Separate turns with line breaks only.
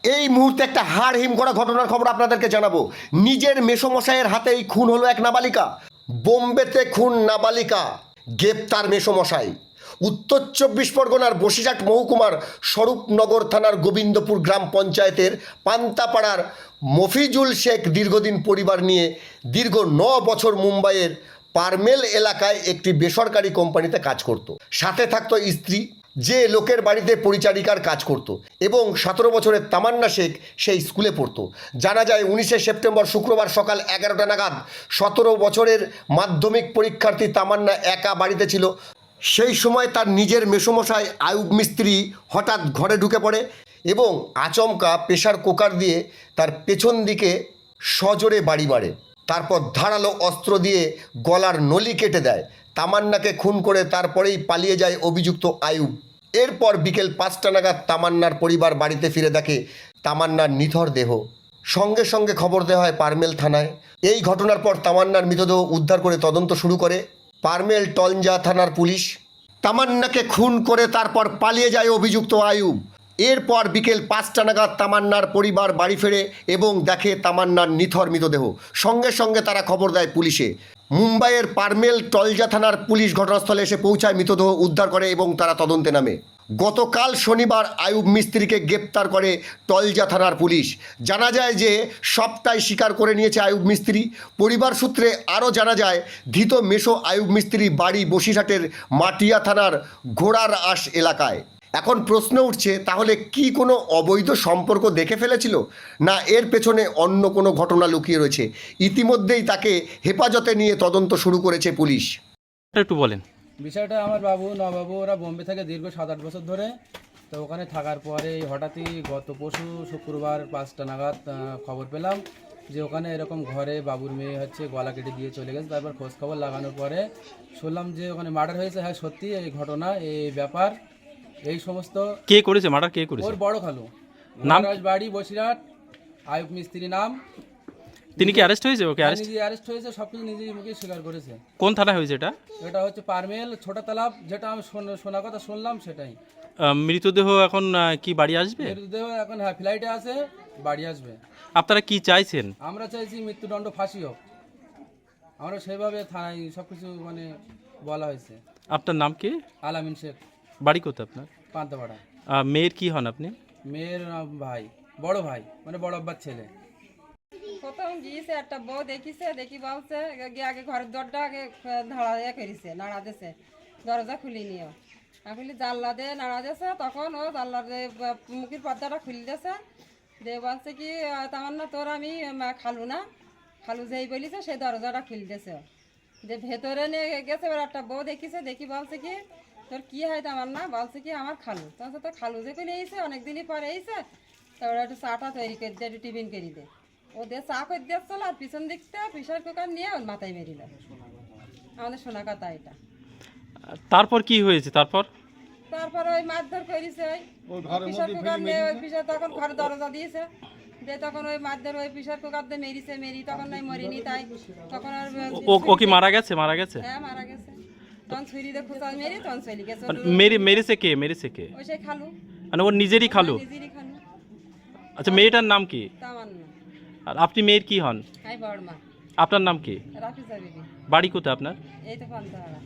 এই মুহূর্তে একটা হাড় হিম করা ঘটনার খবর আপনাদেরকে জানাবো। নিজের মেসোমশাইয়ের হাতেই খুন হলো এক নাবালিকা। বোম্বেতে খুন নাবালিকা, গ্রেপ্তার মেসোমশাই। উত্তর 24 পরগনার বসিরহাট মহকুমার স্বরূপনগর থানার গোবিন্দপুর গ্রাম পঞ্চায়েতের পান্তাপাড়ার মফিজুল শেখ দীর্ঘদিন পরিবার নিয়ে দীর্ঘ 9 বছর মুম্বাইয়ের পারমেল এলাকায় একটি বেসরকারি কোম্পানিতে কাজ করত। সাথে থাকতো স্ত্রী, যে লোকের বাড়িতে পরিচারিকার কাজ করত, এবং 17 বছরের তামান্না শেখ সেই স্কুলে পড়তো। জানা যায় 19শে সেপ্টেম্বর শুক্রবার সকাল 11টা নাগাদ 17 বছরের মাধ্যমিক পরীক্ষার্থী তামান্না একা বাড়িতে ছিল। সেই সময় তার নিজের মেসোমশাই আয়ুব মিস্ত্রি হঠাৎ ঘরে ঢুকে পড়ে এবং আচমকা প্রেসার কুকার দিয়ে তার পেছন দিকে সজোরে বাড়ি মারে। তারপর ধারালো অস্ত্র দিয়ে গলার নলি কেটে দেয়। তামান্নাকে খুন করে তারপরেই পালিয়ে যায় অভিযুক্ত আয়ুব। এরপর বিকেল 5টা নাগাদ তামান্নার পরিবার বাড়িতে ফিরে দেখে তামান্নার নিথর দেহ। সঙ্গে সঙ্গে খবর দেওয়া হয় পারমেল থানায়। এই ঘটনার পর তামান্নার মৃতদেহ উদ্ধার করে তদন্ত শুরু করে পারমেল টলঞ্জা থানার পুলিশ। তামান্নাকে খুন করে তারপর পালিয়ে যায় অভিযুক্ত আয়ুব। এরপর বিকেল 5টা নাগাদ তামান্নার পরিবার বাড়ি ফেরে এবং দেখে তামান্নার নিথর মৃতদেহ। সঙ্গে সঙ্গে তারা খবর দেয় পুলিশে। মুম্বাইয়ের পারমেল টলজা থানার পুলিশ ঘটনাস্থলে এসে পৌঁছায়, মৃতদেহ উদ্ধার করে এবং তারা তদন্তে নামে। গতকাল শনিবার আয়ুব মিস্ত্রিকে গ্রেপ্তার করে টলজা থানার পুলিশ। জানা যায় যে সবটাই স্বীকার করে নিয়েছে আয়ুব মিস্ত্রি। পরিবার সূত্রে আরও জানা যায়, ধৃত মেসো আয়ুব মিস্ত্রি বাড়ি বসিরহাটের মাটিয়া থানার ঘোড়ার আশ এলাকায়। এখন প্রশ্ন উঠছে, তাহলে কি কোনো অবৈধ সম্পর্ক দেখে ফেলেছিল, না এর পেছনে অন্য কোনো ঘটনা লুকিয়ে রয়েছে? ইতিমধ্যেই তাকে হেফাজতে নিয়ে তদন্ত শুরু করেছে পুলিশ।
একটু বলেন।
বিষয়টা আমার নবাবু ওরা বোম্বে থেকে দীর্ঘ 7-8 বছর ধরে, তো ওখানে থাকার পরে হঠাৎই গত পরশু শুক্রবার 5টা নাগাদ খবর পেলাম যে ওখানে এরকম ঘরে বাবুর মেয়ে হচ্ছে গলা কেটে দিয়ে চলে গেছে। তারপর খোঁজ খবর লাগানোর পরে শুনলাম যে ওখানে মার্ডার হয়েছে। হ্যাঁ, সত্যি এই ঘটনা, এই ব্যাপার, এই সমস্ত।
কে করেছে মার্ডার? কে করেছে?
ওর বড় খালু,
নাম?
বাড়ি বসিরহাট, আয়ুব মিস্ত্রি নাম।
তিনি কি অ্যারেস্ট হয়েছে? ওকে
নিজে অ্যারেস্ট হয়েছে, সবকিছু নিজের মুখে স্বীকার করেছে।
কোন থানায় হয়েছে এটা?
এটা হচ্ছে পারমেল ছোট তালাব, যেটা আমি শোনা কথা শুনলাম সেটাই।
মৃতদেহ এখন কি বাড়ি আসবে?
মৃতদেহ এখন হ্যাঁ ফ্লাইটে আছে, বাড়ি আসবে।
আপনারা কি চাইছেন?
আমরা চাইছি মৃত্যুদণ্ড ফাঁসি হোক। আমরা সেইভাবে থানায় সবকিছু মানে বলা হয়েছে।
আপনার নাম কি?
আলামিন শেখ।
বাড়ি কোথায় আপনার?
পান্তাপাড়া।
মেয়ের কি হন আপনি?
মেয়ের ভাই, বড় ভাই, মানে বড় আব্বার ছেলে।
প্রথম গিয়েছে একটা বউ দেখিছে, দেখি বলছে আগে ঘরের দরজা আগে করেছে, নাড়া দিয়েছে, দরজা খুলি নিও। খুলি জানলা দিয়ে নাড়া দিয়েছে, তখন ও জানলা মুখের পর্দাটা খুলে দিয়েছে। দিয়ে বলছে কি, তামান্না তোর আমি খালু না, খালু যেই বলিছে সেই দরজাটা খুলে দিয়েছে। যে ভেতরে নিয়ে গেছে, এবার একটা বউ দেখিছে, দেখি বলছে কি তোর কি হয় তামান্না? বলছে কি আমার খালু। তখন তোর খালু যে খুলে এসেছে, অনেকদিনই পরে এসেছে, তারপরে একটু চাটা তৈরি করে দিয়ে, একটু টিফিন করে দে। ওদের চা করে দিয়েছিল, আর পিছন দিকটা প্রেশার কুকার নিয়ে ওর মাথায় মেরিল। আমাদের শোনা কথা এটা।
তারপর কি হয়েছে?
তারপরে ওই মারধর করেছে, ওই প্রেশার কুকার নিয়ে ওই প্রেশার, তখন ঘরে দরজা দিয়েছে, দিয়ে তখন ওই মারধর ওই প্রেশার কুকার দিয়ে মেরিছে, মেরি তখন নাই মরিনি, তাই তখন আর
ও কি মারা গেছে?
হ্যাঁ মারা গেছে। তখন ছুরি দিয়ে খুঁজা মেরি তখন চলে গেছে।
মেরেছে কে?
ওই সেই খালু,
মানে ওর নিজেরই খালু?
নিজেরই খালু।
আচ্ছা, মেয়েটার নাম কি?
তামান্না।
আর আপনি মেয়ের কি হন?
হাই বড় মা।
আপনার নাম কি?
রাফিজা বিবি।
বাড়ি কোথায় আপনার?
এই তো পান্তাহারা।